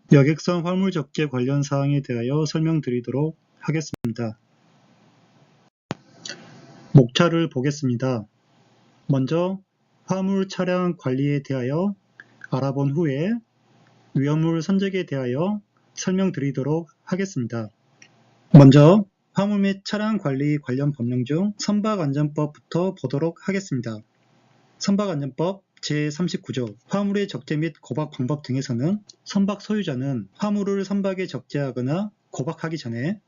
여객선 화물 적재 관련 사항에 대하여 설명드리도록 하겠습니다. 목차를 보겠습니다. 먼저 화물 차량 관리에 대하여 알아본 후에 위험물 선적에 대하여 설명드리도록 하겠습니다. 먼저 화물 및 차량 관리 관련 법령 중 선박안전법부터 보도록 하겠습니다. 선박안전법 제39조 화물의 적재 및 고박 방법 등에서는 선박 소유자는 화물을 선박에 적재하거나 고박하기 전에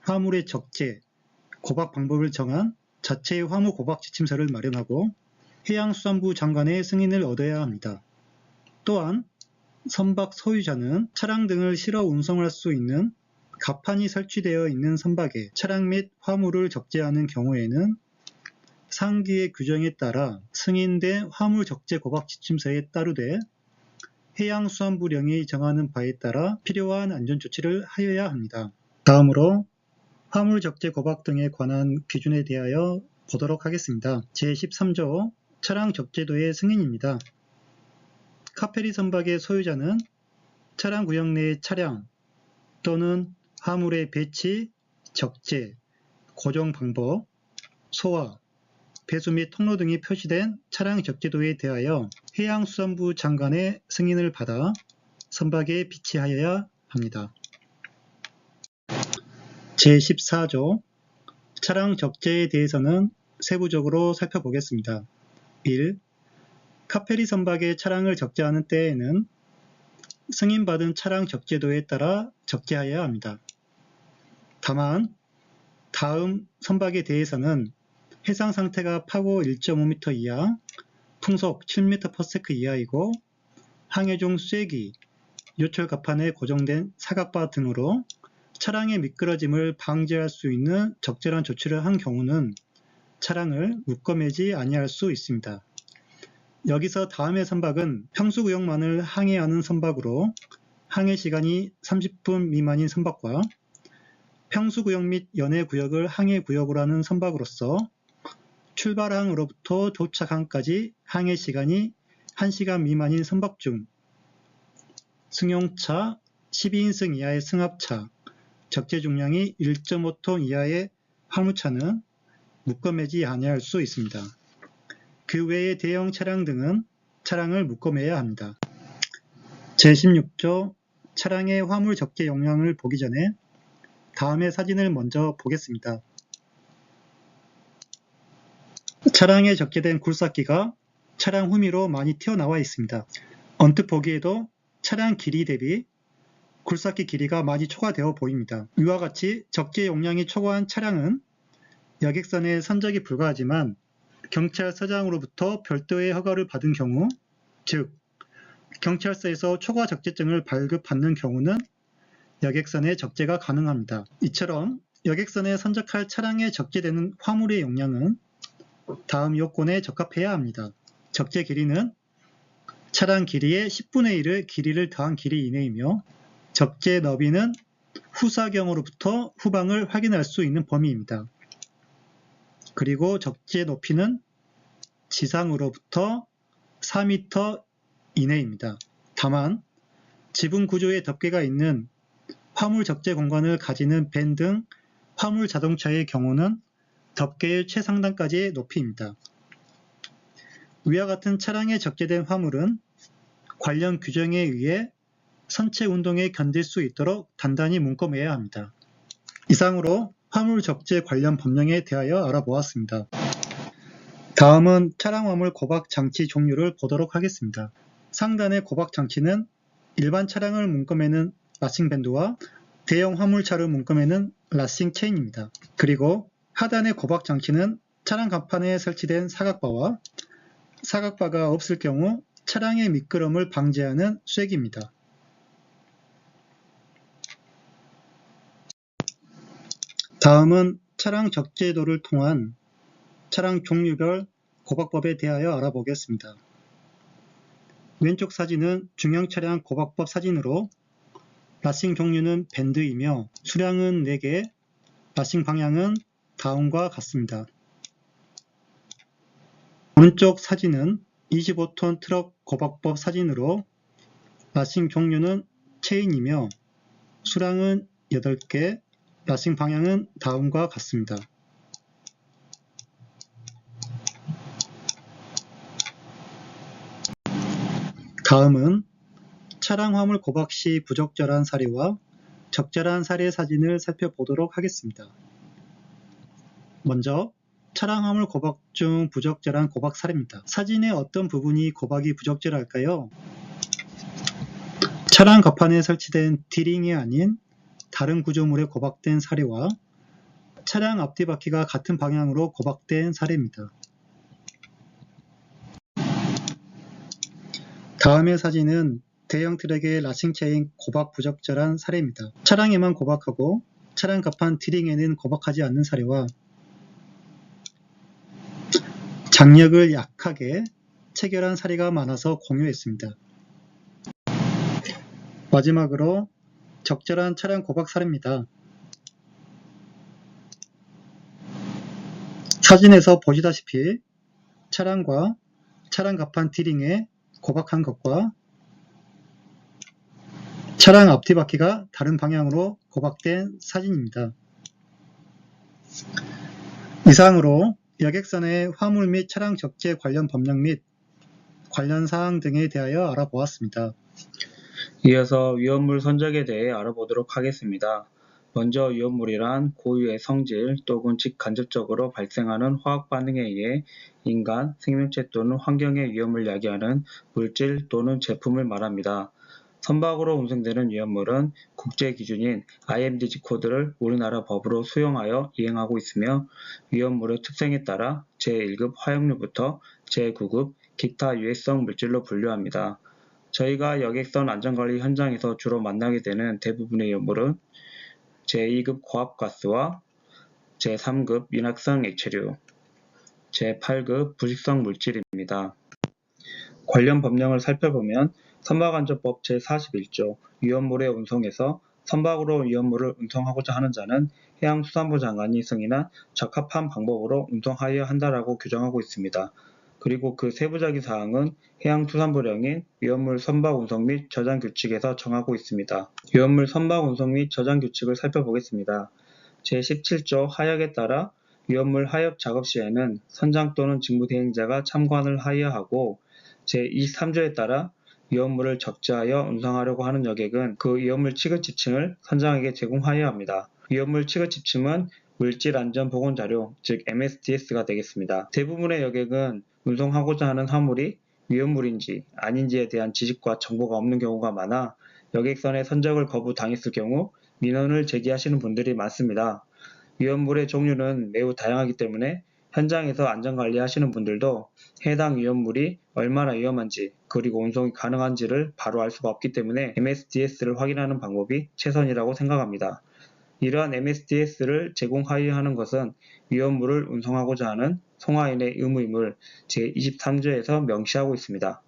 화물의 적재, 고박 방법을 정한 자체의 화물 고박 지침서를 마련하고 해양수산부 장관의 승인을 얻어야 합니다. 또한 선박 소유자는 차량 등을 실어 운송할 수 있는 갑판이 설치되어 있는 선박에 차량 및 화물을 적재하는 경우에는 상기의 규정에 따라 승인된 화물 적재 고박 지침서에 따르되 해양수산부령이 정하는 바에 따라 필요한 안전조치를 하여야 합니다. 다음으로 화물 적재 고박 등에 관한 기준에 대하여 보도록 하겠습니다. 제13조 차량 적재도의 승인입니다. 카페리 선박의 소유자는 차량 구역 내의 차량 또는 화물의 배치, 적재, 고정 방법, 소화, 배수 및 통로 등이 표시된 차량 적재도에 대하여 해양수산부 장관의 승인을 받아 선박에 비치하여야 합니다. 제14조 차량 적재에 대해서는 세부적으로 살펴보겠습니다. 1. 카페리 선박의 차량을 적재하는 때에는 승인받은 차량 적재도에 따라 적재하여야 합니다. 다만 다음 선박에 대해서는 해상 상태가 파고 1.5m 이하, 풍속 7m/s 이하이고 항해 중 쐐기, 요철 갑판에 고정된 사각바 등으로 차량의 미끄러짐을 방지할 수 있는 적절한 조치를 한 경우는 차량을 묶어매지 아니할 수 있습니다. 여기서 다음의 선박은 평수구역만을 항해하는 선박으로 항해 시간이 30분 미만인 선박과 평수구역 및 연해구역을 항해구역으로 하는 선박으로서 출발항으로부터 도착항까지 항해 시간이 1시간 미만인 선박 중 승용차 12인승 이하의 승합차, 적재 중량이 1.5톤 이하의 화물차는 묶어매지 아니할 수 있습니다. 그 외의 대형 차량 등은 차량을 묶어매야 합니다. 제16조 차량의 화물 적재 용량을 보기 전에 다음의 사진을 먼저 보겠습니다. 차량에 적재된 굴삭기가 차량 후미로 많이 튀어나와 있습니다. 언뜻 보기에도 차량 길이 대비 굴삭기 길이가 많이 초과되어 보입니다. 이와 같이 적재 용량이 초과한 차량은 여객선에 선적이 불가하지만 경찰서장으로부터 별도의 허가를 받은 경우, 즉 경찰서에서 초과 적재증을 발급받는 경우는 여객선에 적재가 가능합니다. 이처럼 여객선에 선적할 차량에 적재되는 화물의 용량은 다음 요건에 적합해야 합니다. 적재 길이는 차량 길이의 10분의 1을 길이를 더한 길이 이내이며 적재 너비는 후사경으로부터 후방을 확인할 수 있는 범위입니다. 그리고 적재 높이는 지상으로부터 4m 이내입니다. 다만 지붕 구조의 덮개가 있는 화물 적재 공간을 가지는 밴 등 화물 자동차의 경우는 덮개의 최상단까지의 높이입니다. 위와 같은 차량에 적재된 화물은 관련 규정에 의해 선체 운동에 견딜 수 있도록 단단히 묶어매야 합니다. 이상으로 화물 적재 관련 법령에 대하여 알아보았습니다. 다음은 차량 화물 고박 장치 종류를 보도록 하겠습니다. 상단의 고박 장치는 일반 차량을 묶어매는 라싱 밴드와 대형 화물차를 묶어매는 라싱 체인입니다. 그리고 하단의 고박 장치는 차량 갑판에 설치된 사각바와 사각바가 없을 경우 차량의 미끄럼을 방지하는 쐐기입니다. 다음은 차량 적재도를 통한 차량 종류별 고박법에 대하여 알아보겠습니다. 왼쪽 사진은 중형 차량 고박법 사진으로 라싱 종류는 밴드이며 수량은 4개, 라싱 방향은 다음과 같습니다. 오른쪽 사진은 25톤 트럭 고박법 사진으로 라싱 종류는 체인이며 수량은 8개, 라싱 방향은 다음과 같습니다. 다음은 차량 화물 고박 시 부적절한 사례와 적절한 사례 사진을 살펴보도록 하겠습니다. 먼저 차량 화물 고박 중 부적절한 고박 사례입니다. 사진의 어떤 부분이 고박이 부적절할까요? 차량 갑판에 설치된 D링이 아닌 다른 구조물에 고박된 사례와 차량 앞뒤 바퀴가 같은 방향으로 고박된 사례입니다. 다음의 사진은 대형 트럭의 라싱 체인 고박 부적절한 사례입니다. 차량에만 고박하고 차량 갑판 D링에는 고박하지 않는 사례와 장력을 약하게 체결한 사례가 많아서 공유했습니다. 마지막으로 적절한 차량 고박 사례입니다. 사진에서 보시다시피 차량과 차량 갑판 D링에 고박한 것과 차량 앞뒤 바퀴가 다른 방향으로 고박된 사진입니다. 이상으로 여객선의 화물 및 차량 적재 관련 법령 및 관련 사항 등에 대하여 알아보았습니다. 이어서 위험물 선적에 대해 알아보도록 하겠습니다. 먼저 위험물이란 고유의 성질 또는 직간접적으로 발생하는 화학 반응에 의해 인간, 생명체 또는 환경에 위험을 야기하는 물질 또는 제품을 말합니다. 선박으로 운송되는 위험물은 국제 기준인 IMDG 코드를 우리나라 법으로 수용하여 이행하고 있으며 위험물의 특성에 따라 제1급 화약류부터 제9급 기타 유해성 물질로 분류합니다. 저희가 여객선 안전관리 현장에서 주로 만나게 되는 대부분의 위험물은 제2급 고압가스와 제3급 윤활성 액체류, 제8급 부식성 물질입니다. 관련 법령을 살펴보면 선박안전법 제41조 위험물의 운송에서 선박으로 위험물을 운송하고자 하는 자는 해양수산부 장관이 승인한 적합한 방법으로 운송하여야 한다라고 규정하고 있습니다. 그리고 그 세부적인 사항은 해양수산부령인 위험물 선박 운송 및 저장 규칙에서 정하고 있습니다. 위험물 선박 운송 및 저장 규칙을 살펴보겠습니다. 제17조 하역에 따라 위험물 하역 작업 시에는 선장 또는 직무대행자가 참관을 하여야 하고 제23조에 따라 위험물을 적재하여 운송하려고 하는 여객은 그 위험물 취급 지침을 선장에게 제공하여야 합니다. 위험물 취급 지침은 물질안전보건자료, 즉 MSDS가 되겠습니다. 대부분의 여객은 운송하고자 하는 화물이 위험물인지 아닌지에 대한 지식과 정보가 없는 경우가 많아 여객선의 선적을 거부당했을 경우 민원을 제기하시는 분들이 많습니다. 위험물의 종류는 매우 다양하기 때문에 현장에서 안전관리하시는 분들도 해당 위험물이 얼마나 위험한지 그리고 운송이 가능한지를 바로 알 수가 없기 때문에 MSDS를 확인하는 방법이 최선이라고 생각합니다. 이러한 MSDS를 제공하여야 하는 것은 위험물을 운송하고자 하는 송화인의 의무임을 제23조에서 명시하고 있습니다.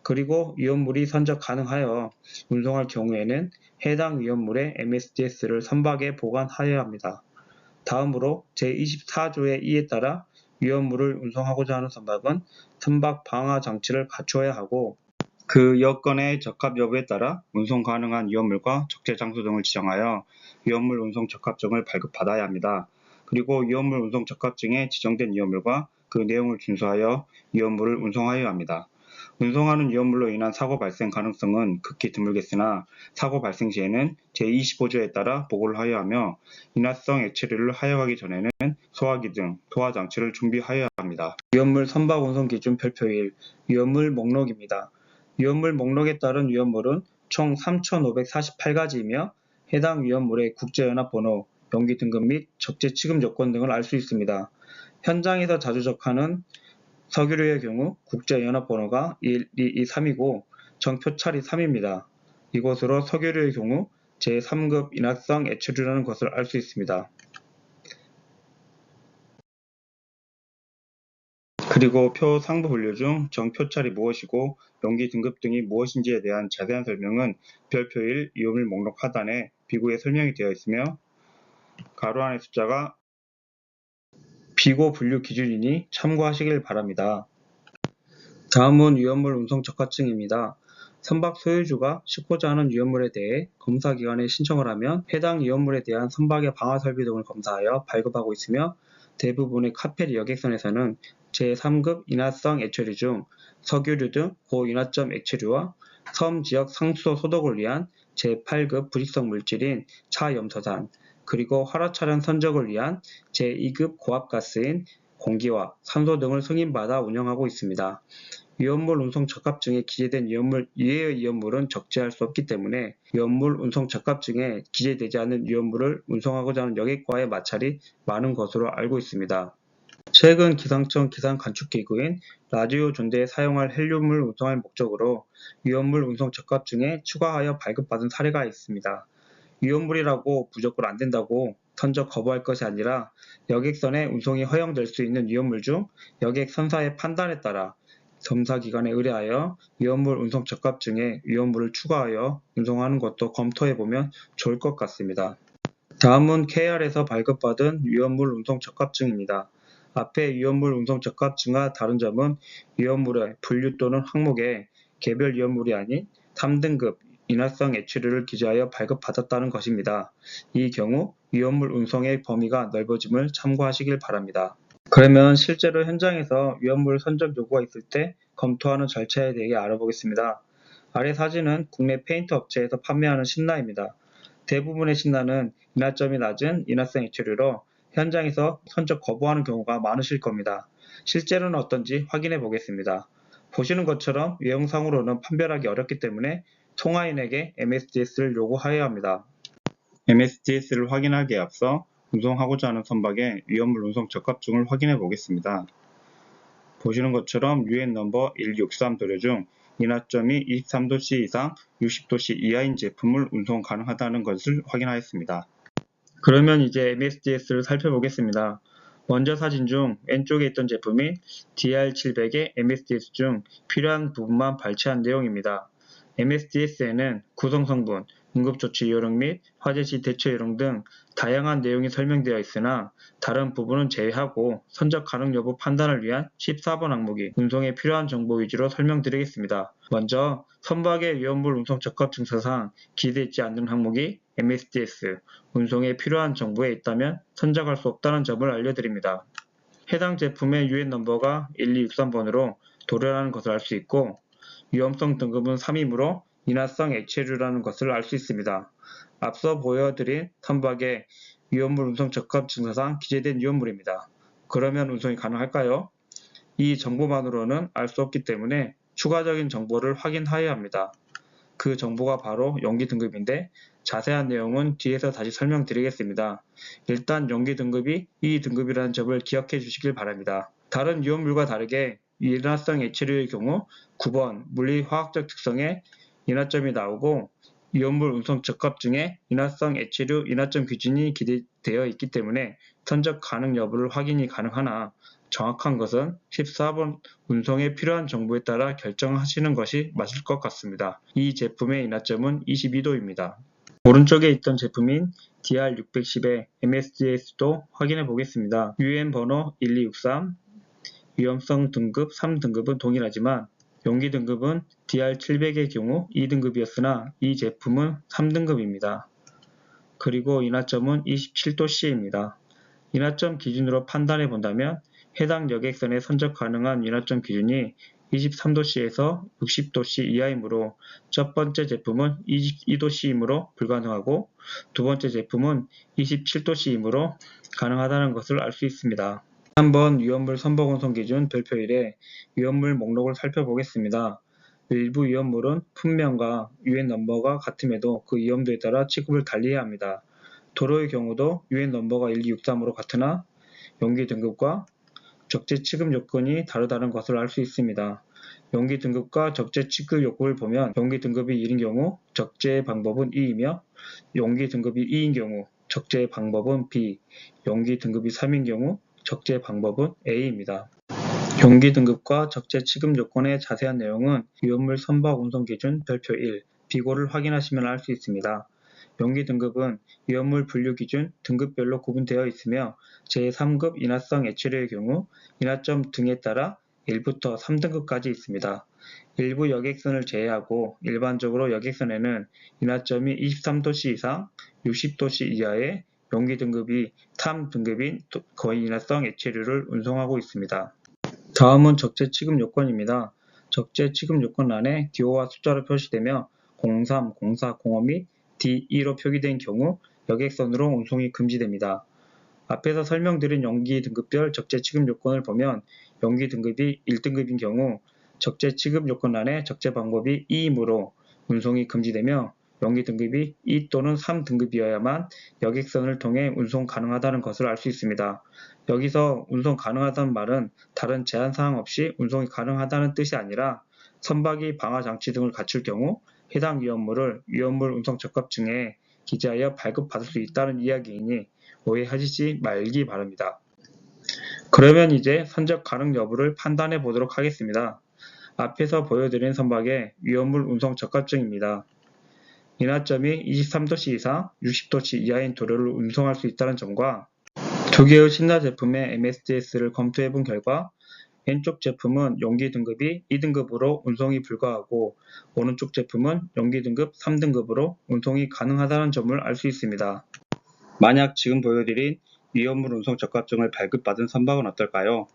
그리고 위험물이 선적 가능하여 운송할 경우에는 해당 위험물의 MSDS를 선박에 보관하여야 합니다. 다음으로 제24조의 이에 따라 위험물을 운송하고자 하는 선박은 선박 방화 장치를 갖추어야 하고 그 여건의 적합 여부에 따라 운송 가능한 위험물과 적재 장소 등을 지정하여 위험물 운송 적합증을 발급받아야 합니다. 그리고 위험물 운송 적합증에 지정된 위험물과 그 내용을 준수하여 위험물을 운송하여야 합니다. 운송하는 위험물로 인한 사고 발생 가능성은 극히 드물겠으나 사고 발생 시에는 제25조에 따라 보고를 하여야 하며 인화성 액체류를 하역하기 전에는 소화기 등 도화 장치를 준비하여야 합니다. 위험물 선박 운송 기준 별표 1 위험물 목록입니다. 위험물 목록에 따른 위험물은 총 3,548가지이며 해당 위험물의 국제연합번호, 용기 등급 및 적재 취급 요건 등을 알 수 있습니다. 현장에서 자주 적하는 석유류의 경우 국제연합번호가 1223이고 정표찰이 3입니다. 이것으로 석유류의 경우 제3급 인화성 액체류라는 것을 알 수 있습니다. 그리고 표 상부 분류 중 정표찰이 무엇이고 용기 등급 등이 무엇인지에 대한 자세한 설명은 별표 1 위험물 목록 하단에 비고에 설명이 되어 있으며 가로 안의 숫자가 비고 분류 기준이니 참고하시길 바랍니다. 다음은 위험물 운송 적합증입니다. 선박 소유주가 싣고자 하는 위험물에 대해 검사기관에 신청을 하면 해당 위험물에 대한 선박의 방화 설비 등을 검사하여 발급하고 있으며, 대부분의 카페리 여객선에서는 제3급 인화성 액체류 중 석유류 등 고인화점 액체류와 섬 지역 상수도 소독을 위한 제8급 부식성 물질인 차염소산, 그리고 화로차량 선적을 위한 제2급 고압가스인 공기와 산소 등을 승인받아 운영하고 있습니다. 위험물 운송 적합증에 기재된 이외의 위험물은 적재할 수 없기 때문에 위험물 운송 적합증에 기재되지 않은 위험물을 운송하고자 하는 여객과의 마찰이 많은 것으로 알고 있습니다. 최근 기상청 기상관측기구인 라디오 존대에 사용할 헬륨을 운송할 목적으로 위험물 운송 적합증에 추가하여 발급받은 사례가 있습니다. 위험물이라고 무조건 안 된다고 선적 거부할 것이 아니라 여객선에 운송이 허용될 수 있는 위험물 중 여객 선사의 판단에 따라 검사기관에 의뢰하여 위험물 운송 적합증에 위험물을 추가하여 운송하는 것도 검토해보면 좋을 것 같습니다. 다음은 KR에서 발급받은 위험물 운송 적합증입니다. 앞의 위험물 운송 적합증과 다른 점은 위험물의 분류 또는 항목에 개별 위험물이 아닌 3등급 인화성 액체류를 기재하여 발급받았다는 것입니다. 이 경우 위험물 운송의 범위가 넓어짐을 참고하시길 바랍니다. 그러면 실제로 현장에서 위험물 선적 요구가 있을 때 검토하는 절차에 대해 알아보겠습니다. 아래 사진은 국내 페인트 업체에서 판매하는 신라입니다. 대부분의 신라는 인화점이 낮은 인화성 액체류로 현장에서 선적 거부하는 경우가 많으실 겁니다. 실제로는 어떤지 확인해 보겠습니다. 보시는 것처럼 외형상으로는 판별하기 어렵기 때문에 통화인에게 MSDS를 요구하여야 합니다. MSDS를 확인하기에 앞서 운송하고자 하는 선박의 위험물 운송 적합증을 확인해 보겠습니다. 보시는 것처럼 UN 넘버 163 도료 중 인화점이 23도씨 이상 60도씨 이하인 제품을 운송 가능하다는 것을 확인하였습니다. 그러면 이제 MSDS를 살펴보겠습니다. 먼저 사진 중 왼쪽에 있던 제품이 DR700의 MSDS 중 필요한 부분만 발췌한 내용입니다. MSDS에는 구성성분, 응급조치 요령 및 화재시 대처 요령 등 다양한 내용이 설명되어 있으나 다른 부분은 제외하고 선적 가능 여부 판단을 위한 14번 항목이 운송에 필요한 정보 위주로 설명드리겠습니다. 먼저 선박의 위험물 운송 적합증서상 기재되어 있지 않는 항목이 MSDS, 운송에 필요한 정보에 있다면 선적할 수 없다는 점을 알려드립니다. 해당 제품의 UN 넘버가 1263번으로 도료라는 것을 알 수 있고, 위험성 등급은 3이므로 인화성 액체류라는 것을 알 수 있습니다. 앞서 보여드린 선박의 위험물 운송 적합증서상 기재된 위험물입니다. 그러면 운송이 가능할까요? 이 정보만으로는 알 수 없기 때문에 추가적인 정보를 확인하여야 합니다. 그 정보가 바로 용기 등급인데 자세한 내용은 뒤에서 다시 설명드리겠습니다. 일단 용기 등급이 이 등급이라는 점을 기억해 주시길 바랍니다. 다른 위험물과 다르게 인화성 액체류의 경우 9번 물리화학적 특성에 인화점이 나오고 위험물 운송 적합증에 인화성 액체류 인화점 기준이 기재되어 있기 때문에 선적 가능 여부를 확인이 가능하나 정확한 것은 14번 운송에 필요한 정보에 따라 결정하시는 것이 맞을 것 같습니다. 이 제품의 인화점은 22도입니다. 오른쪽에 있던 제품인 DR610의 MSDS도 확인해 보겠습니다. UN 번호 1263, 위험성 등급 3등급은 동일하지만 용기 등급은 DR700의 경우 2등급이었으나 이 제품은 3등급입니다. 그리고 인화점은 27도씨입니다. 인화점 기준으로 판단해 본다면 해당 여객선에 선적 가능한 인화점 기준이 23도씨에서 60도씨 이하이므로 첫 번째 제품은 22도씨이므로 불가능하고 두 번째 제품은 27도씨이므로 가능하다는 것을 알 수 있습니다. 한번 위험물 선박 운송 기준 별표 1의 위험물 목록을 살펴보겠습니다. 일부 위험물은 품명과 UN 넘버가 같음에도 그 위험도에 따라 취급을 달리해야 합니다. 도로의 경우도 UN 넘버가 1263으로 같으나 용기 등급과 적재 취급 요건이 다르다는 것을 알 수 있습니다. 용기 등급과 적재 취급 요건을 보면 용기 등급이 1인 경우 적재 방법은 2이며 용기 등급이 2인 경우 적재 방법은 B, 용기 등급이 3인 경우 적재 방법은 A입니다. 용기 등급과 적재 취급 요건의 자세한 내용은 위험물 선박 운송 기준 별표 1, 비고를 확인하시면 알 수 있습니다. 용기 등급은 위험물 분류 기준 등급별로 구분되어 있으며 제3급 인화성 액체류의 경우 인화점 등에 따라 1부터 3등급까지 있습니다. 일부 여객선을 제외하고 일반적으로 여객선에는 인하점이 23도씨 이상, 60도씨 이하의 용기 등급이 탐 등급인 거인인화성 액체류를 운송하고 있습니다. 다음은 적재 취급 요건입니다. 적재 취급 요건란에 기호와 숫자로 표시되며 03, 04, 05 및 D2로 표기된 경우 여객선으로 운송이 금지됩니다. 앞에서 설명드린 용기 등급별 적재 취급 요건을 보면 용기 등급이 1등급인 경우 적재 취급 요건란에 적재 방법이 2이므로 운송이 금지되며 용기 등급이 2 또는 3등급이어야만 여객선을 통해 운송 가능하다는 것을 알 수 있습니다. 여기서 운송 가능하다는 말은 다른 제한사항 없이 운송이 가능하다는 뜻이 아니라 선박이 방화장치 등을 갖출 경우 해당 위험물을 위험물 운송 적합증에 기재하여 발급받을 수 있다는 이야기이니 오해하시지 말기 바랍니다. 그러면 이제 선적 가능 여부를 판단해 보도록 하겠습니다. 앞에서 보여드린 선박의 위험물 운송 적합증입니다. 인하점이 23도씨 이상, 60도씨 이하인 도료를 운송할 수 있다는 점과 두 개의 신라 제품의 MSDS를 검토해 본 결과 왼쪽 제품은 용기 등급이 2등급으로 운송이 불가하고 오른쪽 제품은 용기 등급 3등급으로 운송이 가능하다는 점을 알 수 있습니다. 만약 지금 보여드린 위험물 운송 적합증을 발급받은 선박은 어떨까요?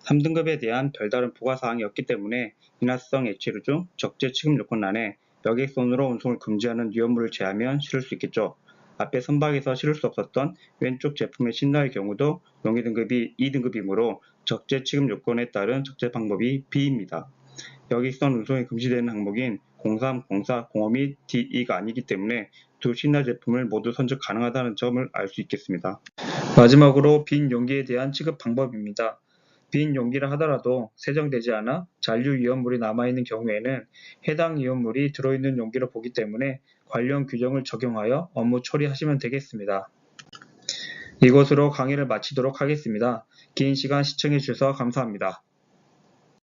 3등급에 대한 별다른 부과사항이 없기 때문에 인화성 액체류 중 적재 취급 요건란에 여객선으로 운송을 금지하는 위험물을 제하면 실을 수 있겠죠. 앞에 선박에서 실을 수 없었던 왼쪽 제품의 신라의 경우도 용기 등급이 2등급이므로 적재 취급 요건에 따른 적재 방법이 B입니다. 여객선 운송이 금지되는 항목인 03, 04, 05 및 D2가 아니기 때문에 두 신라 제품을 모두 선적 가능하다는 점을 알 수 있겠습니다. 마지막으로 빈 용기에 대한 취급 방법입니다. 빈 용기라 하더라도 세정되지 않아 잔류 위험물이 남아있는 경우에는 해당 위험물이 들어있는 용기로 보기 때문에 관련 규정을 적용하여 업무 처리하시면 되겠습니다. 이것으로 강의를 마치도록 하겠습니다. 긴 시간 시청해 주셔서 감사합니다.